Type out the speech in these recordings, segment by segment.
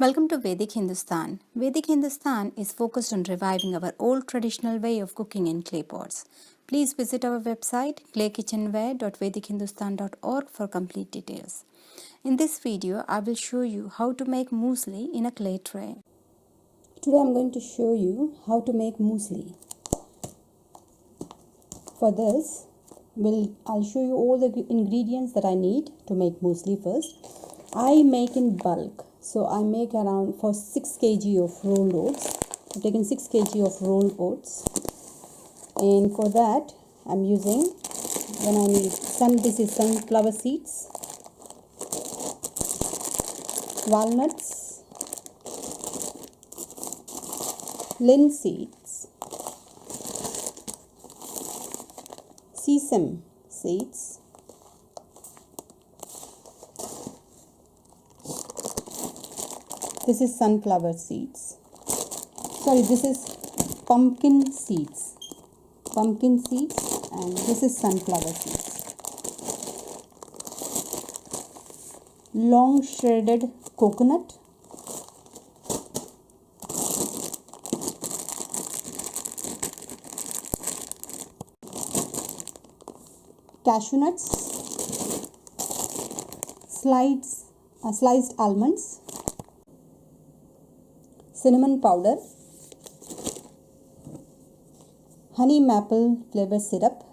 Welcome to Vedic Hindustan. Vedic Hindustan is focused on reviving our old traditional way of cooking in clay pots. Please visit our website claykitchenware.vedichindustan.org for complete details. In this video, I will show you how to make muesli in a clay tray. Today I am going to show you how to make muesli. For this, I'll show you all the ingredients that I need to make muesli first. I make in bulk. So I make around for 6 kg of rolled oats. I've taken 6 kg of rolled oats. And for that, I'm using, this is sunflower seeds, walnuts, linseeds, sesame seeds, this is sunflower seeds. This is pumpkin seeds. Pumpkin seeds, and this is sunflower seeds. Long shredded coconut. Cashew nuts. Sliced almonds. Cinnamon powder, honey maple flavor syrup,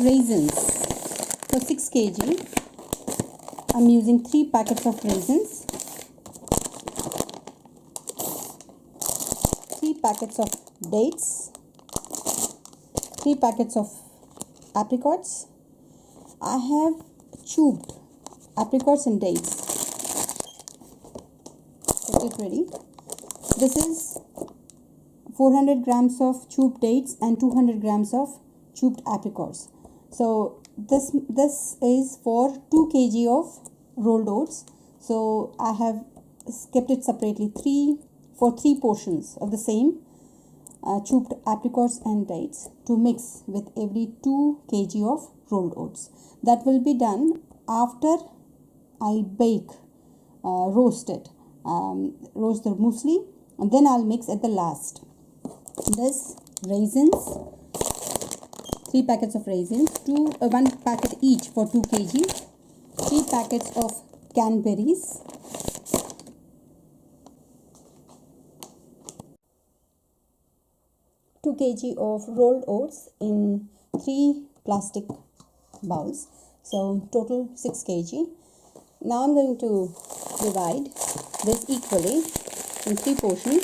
raisins. For 6 kg, I'm using 3 packets of raisins, 3 packets of dates, 3 packets of apricots. I have chopped apricots and dates. Get it ready. This is 400 grams of chopped dates and 200 grams of chopped apricots. So this is for 2 kg of rolled oats. So I have kept it separately for 3 portions of the same chopped apricots and dates to mix with every 2 kg of rolled oats. That will be done after I roast the muesli, and then I'll mix at the last. This raisins, 3 packets of raisins, 1 packet each for 2 kg, 3 packets of cranberries, two kg of rolled oats in 3 plastic bowls. So total 6 kg. Now I'm going to divide this equally in 3 portions,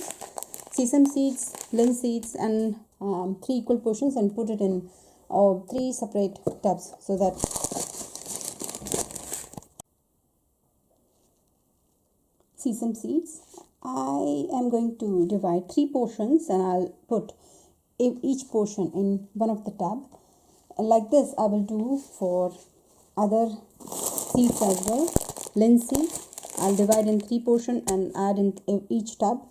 sesame seeds, linseeds, and 3 equal portions, and put it in 3 separate tubs, so that sesame seeds, I am going to divide 3 portions, and I'll put each portion in one of the tub. And like this I will do for other seeds as well. Linseed, I'll divide in 3 portions and add in each tub.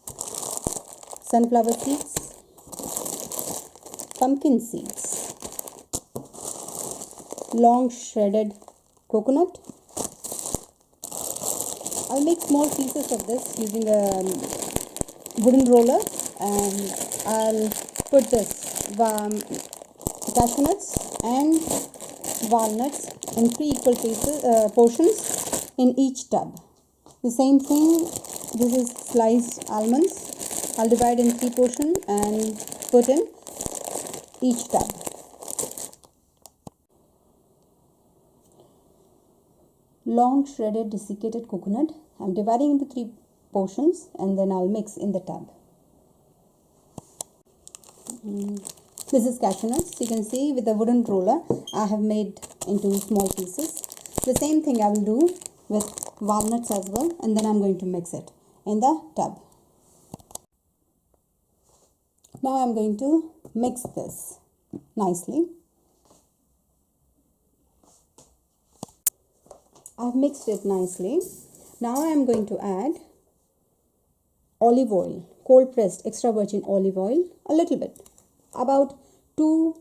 Sunflower seeds, pumpkin seeds, long shredded coconut. I'll make small pieces of this using a wooden roller, and I'll put this cashew nuts and walnuts in 3 equal portions in each tub. The same thing, this is sliced almonds. I'll divide in 3 portions and put in each tub. Long shredded desiccated coconut, I'm dividing into 3 portions, and then I'll mix in the tub. This is cashew nuts. You can see with the wooden roller I have made into small pieces. The same thing I will do with walnuts as well, and then I'm going to mix it in the tub. Now I'm going to mix this nicely. I've mixed it nicely. Now I'm going to add olive oil, cold pressed extra virgin olive oil, a little bit, about 2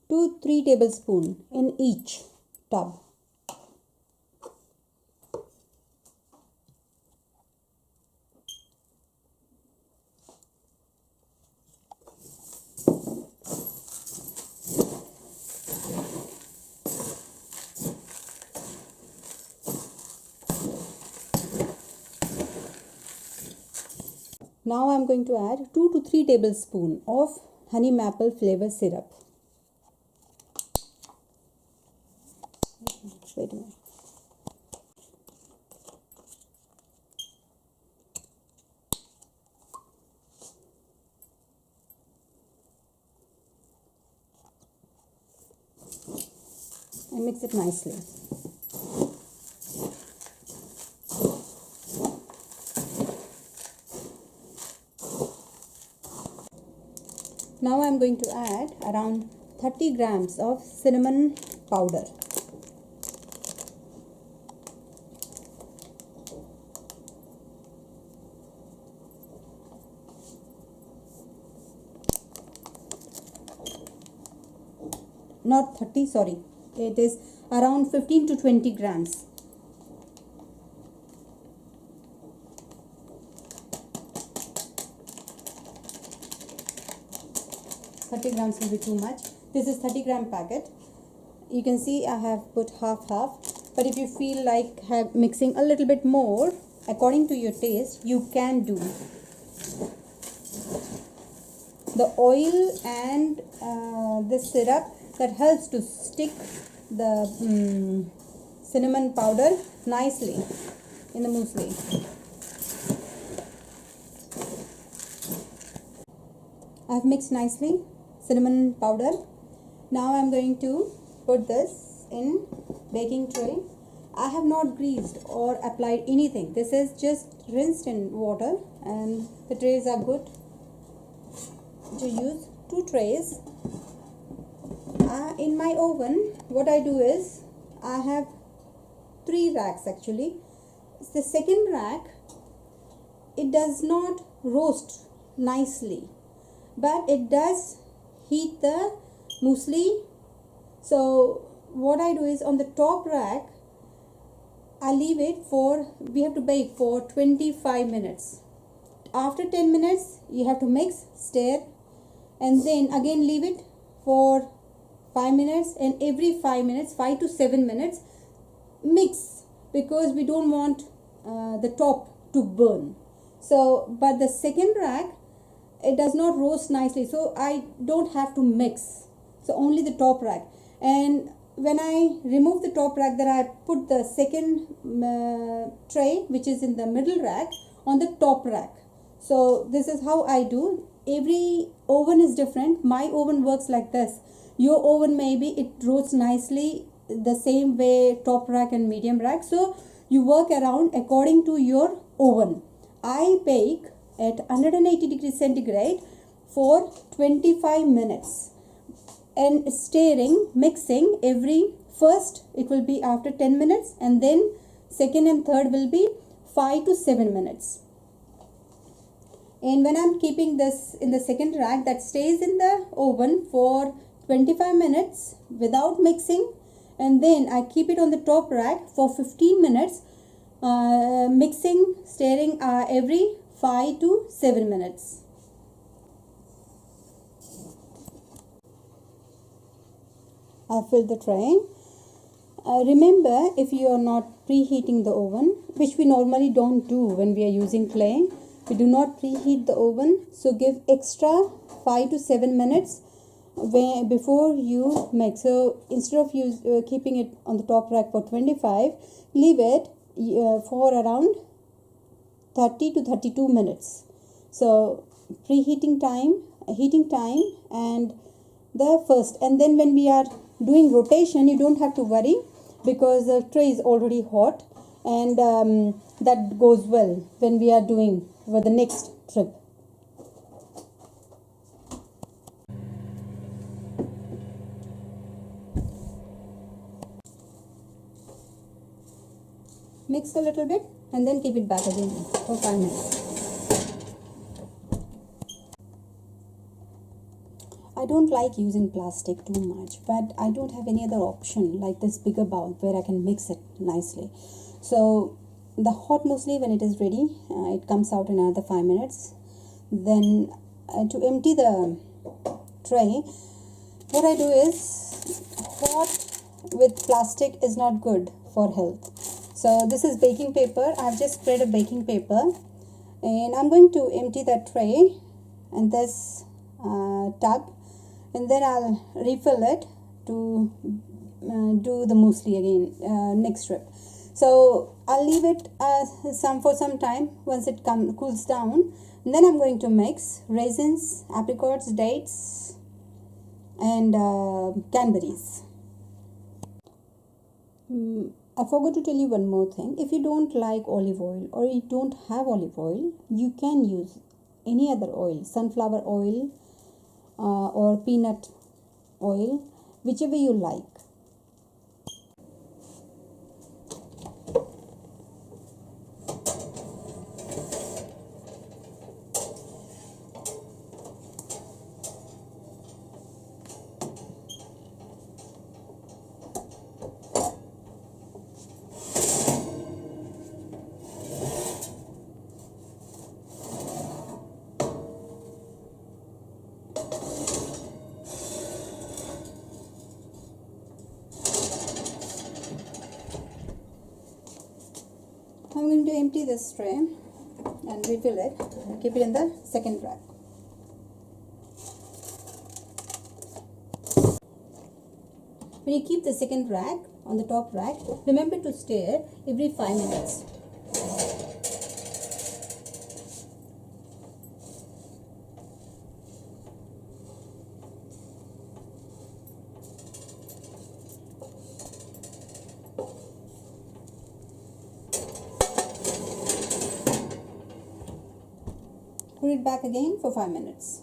to 3 tablespoons in each tub. Now I'm going to add 2 to 3 tablespoons of honey maple flavor syrup. Wait a minute. And mix it nicely. Now I am going to add around 30 grams of cinnamon powder. Not 30, sorry. It is around 15 to 20 grams. Grams will be too much. This is 30-gram packet. You can see I have put half, but if you feel like mixing a little bit more according to your taste, you can do. The oil and the syrup that helps to stick the cinnamon powder nicely in the muesli. I have mixed nicely cinnamon powder. Now I am going to put this in baking tray. I have not greased or applied anything. This is just rinsed in water, and the trays are good to use. 2 trays. In my oven, what I do is I have 3 racks actually. The second rack, it does not roast nicely, but it does heat the muesli. So what I do is on the top rack, I leave it we have to bake for 25 minutes. After 10 minutes, you have to mix, stir, and then again leave it for 5 minutes, and every 5 minutes, 5 to 7 minutes, mix, because we don't want the top to burn. So, but the second rack, it does not roast nicely, so I don't have to mix. So only the top rack. And when I remove the top rack, then I put the second tray, which is in the middle rack, on the top rack. So this is how I do. Every oven is different. My oven works like this. Your oven, maybe it roasts nicely the same way, top rack and medium rack. So you work around according to your oven. I bake at 180 degrees centigrade for 25 minutes, and stirring, mixing first it will be after 10 minutes, and then second and third will be 5 to 7 minutes. And when I'm keeping this in the second rack, that stays in the oven for 25 minutes without mixing, and then I keep it on the top rack for 15 minutes, mixing, stirring every 5 to 7 minutes. I fill the tray. Remember, if you are not preheating the oven, which we normally don't do when we are using clay, we do not preheat the oven. So give extra 5 to 7 minutes before you mix. So instead of keeping it on the top rack for 25, leave it for around 30 to 32 minutes. So preheating time, heating time, and the first, and then when we are doing rotation, you don't have to worry, because the tray is already hot, and that goes well when we are doing for the next trip. Mix a little bit and then keep it back again for 5 minutes. I don't like using plastic too much, but I don't have any other option like this bigger bowl where I can mix it nicely. So the hot muesli, when it is ready, it comes out in another 5 minutes. Then to empty the tray, what I do is, hot with plastic is not good for health. So this is baking paper. I've just spread a baking paper And I'm going to empty that tray in this tub, and then I'll refill it to do the muesli again next trip. So I'll leave it for some time. Once it cools down, and then I'm going to mix raisins, apricots, dates, and cranberries. I forgot to tell you one more thing. If you don't like olive oil or you don't have olive oil, you can use any other oil, sunflower oil or peanut oil, whichever you like. I'm going to empty this tray and refill it and keep it in the second rack. When you keep the second rack on the top rack, remember to stir every 5 minutes. Put it back again for 5 minutes.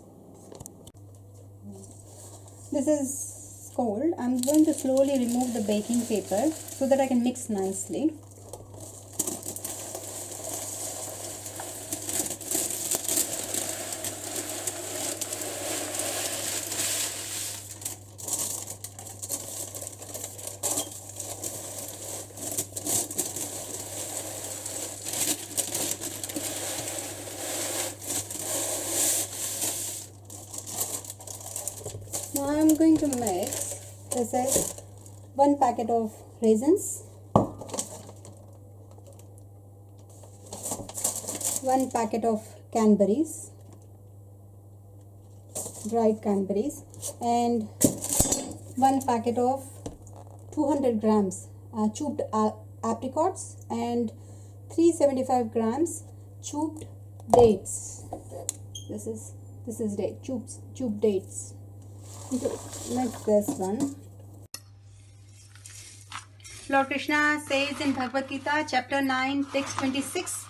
This is cold. I'm going to slowly remove the baking paper so that I can mix nicely. Now I'm going to mix, this is 1 packet of raisins, 1 packet of cranberries, dried cranberries, and 1 packet of 200 grams chopped apricots and 375 grams chopped dates. This is date, chopped dates. Mix this one. Lord Krishna says in Bhagavad Gita, chapter 9, text 26,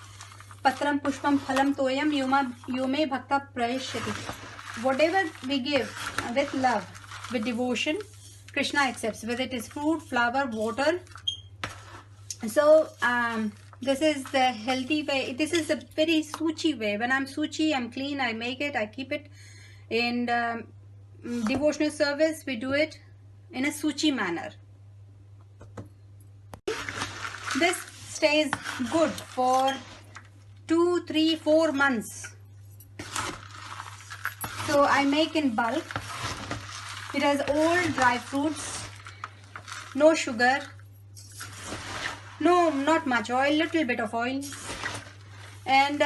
Patram pushpam phalam toyam yume bhakta prayashyati. Whatever we give with love, with devotion, Krishna accepts, whether it is fruit, flower, water. So this is the healthy way. This is a very suchi way. When I'm suchi, I'm clean, I make it, I keep it. And devotional service, we do it in a suchi manner. This stays good for 2, 3, 4 months. So I make in bulk. It has all dry fruits, no sugar, no, not much oil, little bit of oil. And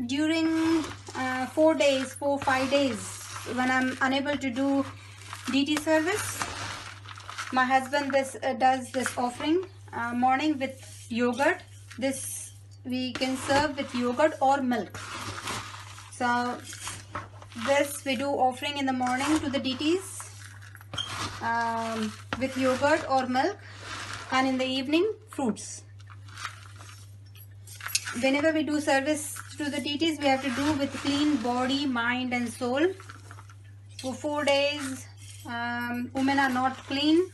during 4 days, 5 days, when I'm unable to do DT service, my husband does this offering morning with yogurt. This we can serve with yogurt or milk. So this we do offering in the morning to the DTs with yogurt or milk, and in the evening fruits. Whenever we do service to the DTs, we have to do with clean body, mind and soul. For 4 days, women are not clean.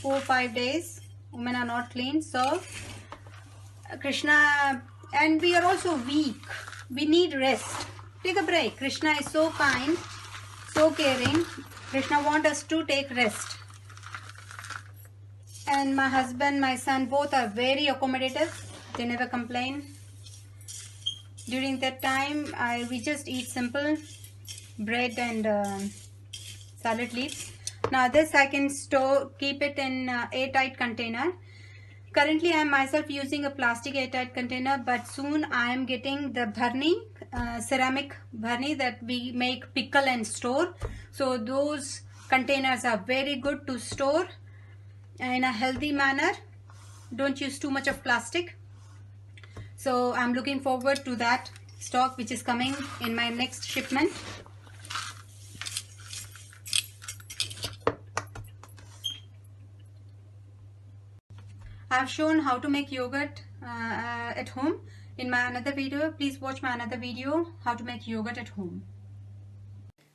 4-5 days, women are not clean. So, Krishna, and we are also weak. We need rest. Take a break. Krishna is so kind, so caring. Krishna wants us to take rest. And my husband, my son, both are very accommodative. They never complain. During that time, we just eat simple bread and salad leaves. Now this I can keep it in airtight container. Currently I am myself using a plastic airtight container, but soon I am getting the bharni, ceramic bharni that we make pickle and store. So those containers are very good to store in a healthy manner. Don't use too much of plastic. So I'm looking forward to that stock which is coming in my next shipment. I've shown how to make yogurt at home in my another video. Please watch my another video, how to make yogurt at home.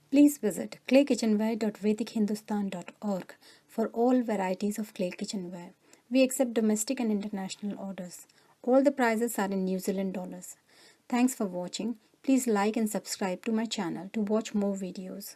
Please visit claykitchenware.vedichindustan.org for all varieties of clay kitchenware. We accept domestic and international orders. All the prices are in New Zealand dollars. Thanks for watching. Please like and subscribe to my channel to watch more videos.